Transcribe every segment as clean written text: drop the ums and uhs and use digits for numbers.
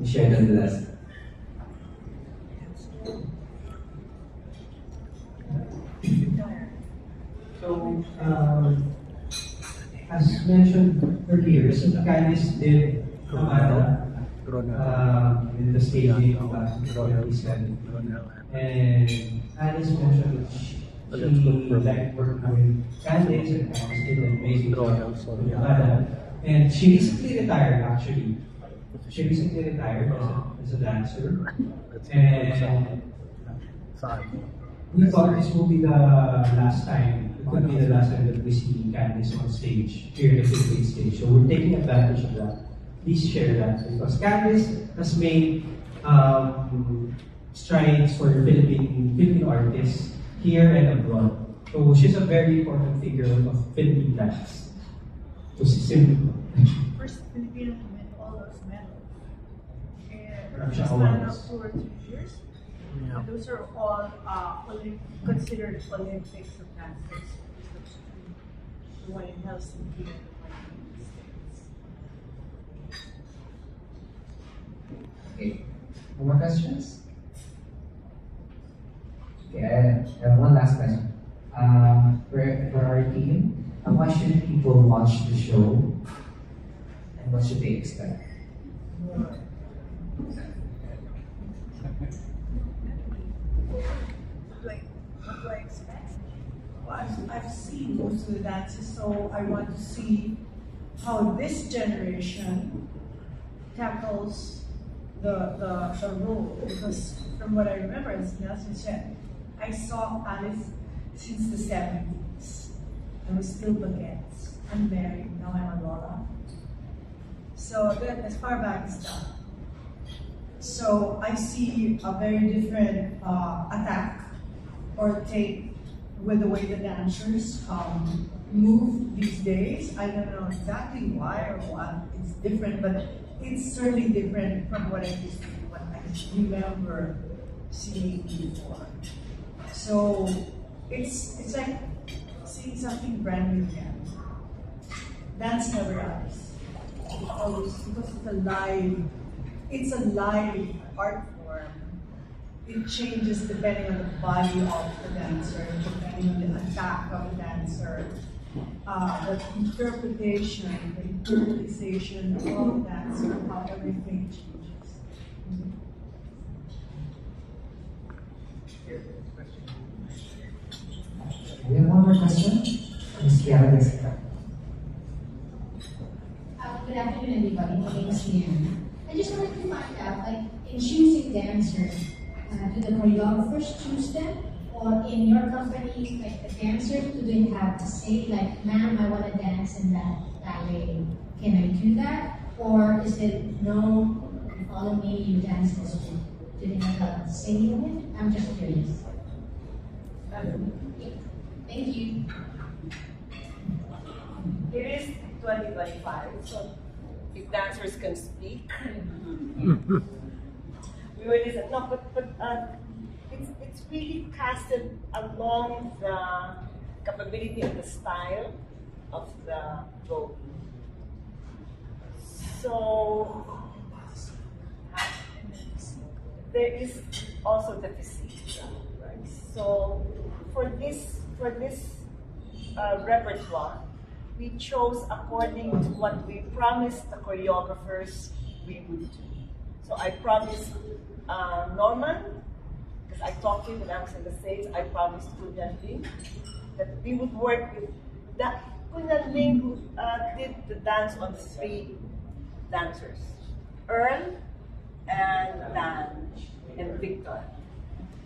Share the last. So, as mentioned earlier, si Candice did Amada in the staging of Ronald. And Alice mentioned that she liked working with Candice, and Candice did an amazing job with Amada. And she recently retired, actually. She recently retired as a dancer. And we thought this will be the last time, it could be the last time that we see Candice on stage, here in the Philippine stage. So we're taking advantage of that. Please share that, because Candice has made strides for Filipino artists here and abroad. So she's a very important figure of Philippine dance. So simply First Filipino to win all those medals. And Perhaps just all span of up us. for 2 years. And those are all considered Olympics of dances. The one in Helsinki and the one in the States. Okay. No more questions? Okay, I have one last question. For our team, why should people watch the show? And what should they expect? What do I expect? Well, I've seen most of the dances, so I want to see how this generation tackles the role. Because from what I remember, as Nelson said, I saw Alice since the 70s. I was still baguettes, unmarried, now I'm a Lola. So that, as far back as that. So I see a very different attack or take with the way the dancers move these days. I don't know exactly why or what it's different, but it's certainly different from what I used to, what I remember seeing before. So it's like seeing something brand new again. Dance never dies. Because it's a live art form. It changes depending on the body of the dancer, depending on the attack of the dancer, the interpretation, the internalization of the dancer, how everything changes. We have one more question. Ms. Kiara Jessica. Good afternoon, everybody. My name is Liam. I just wanted to find out, like, in choosing dancers, do the choreographers choose them? Or in your company, like, the dancers, do they have to say, like, ma'am, I want to dance in that ballet. Can I do that? Or is it, no, you follow me, you dance this way? Do they have a say in it? I'm just curious. Thank you. It is 2025, so if dancers can speak, we will listen. No, but it's really casted along the capability and the style of the role. So there is also the physique, right? So for this repertoire, we chose according to what we promised the choreographers we would do. So I promised Norman, because I talked to him when I was in the States, I promised Kunyan Ling that we would work with that Kunyan Ling who did the dance on 3 dancers, Earl and Dan and Victor.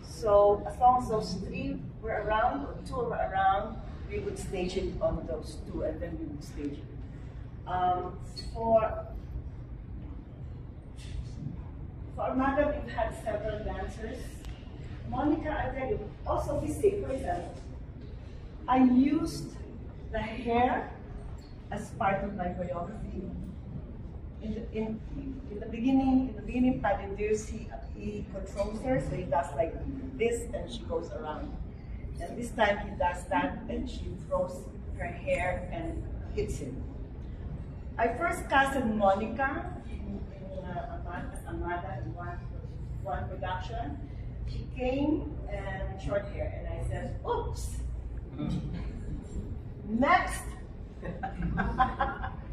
So as long as those 3 were around, or 2 were around, we would stage it on those 2, and then we would stage it. For Armada, we've had several dancers. Monica, I tell you, also physique, for example. I used the hair as part of my choreography. In the beginning part, he controls her, so he does like this, and she goes around. And this time he does that, and she throws her hair and hits him. I first casted Monica in Amada in one production. She came and short hair, and I said, "Oops." Next,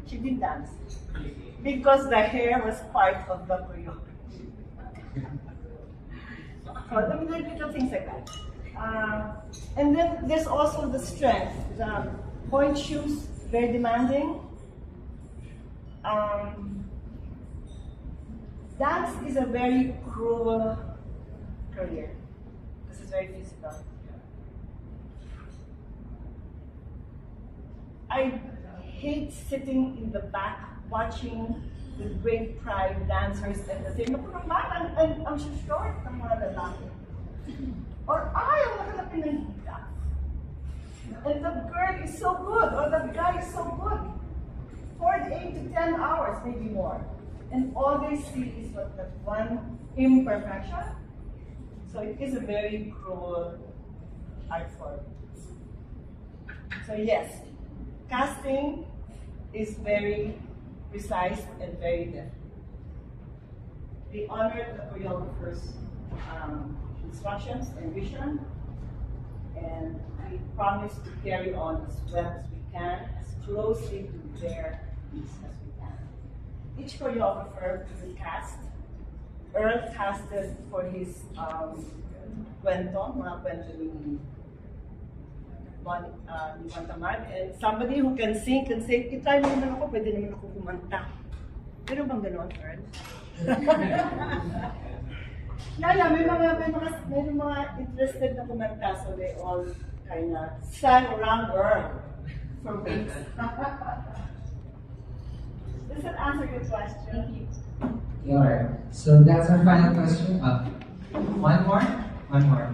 she didn't dance because the hair was part of the choreography. So there are little things like that. And then there's also the strength. The point shoes, very demanding. Dance is a very cruel career because it's very physical. I hate sitting in the back watching with great pride dancers and the same, and I'm so short, I'm not lalaki. Or ayaw makalapin ng hita. And the girl is so good, or the guy is so good. For 8 to 10 hours, maybe more. And all they see is what that one imperfection. So it is a very cruel art form. So yes, casting is very precise and very different. We honored the choreographer's instructions and vision, and we promise to carry on as well as we can, as closely to their piece as we can. Each choreographer will cast. Earl casted for his mga kwento ni Juan Tamad, and somebody who can sing can say, "Itry mo naman ako, pwede naman ako kumanta." Pero bang gano'n, Earl? Yeah, may mga interested na kumanta, so they all kind of sang around Earl for weeks. Does that answer your question? Thank you. Alright, so that's our final question. One more? One more.